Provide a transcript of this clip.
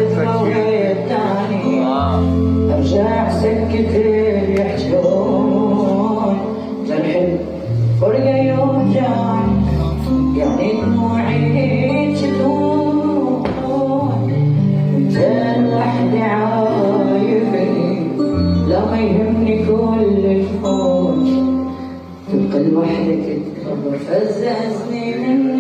تدفى ويا الثاني ارجع سكت اللي يحجون الحب فرقة يوجعني يعني دموعي تدوم انت لوحدي عايفني لا ما يهمني كل الفوج تبقى لوحدك تكبر فززني من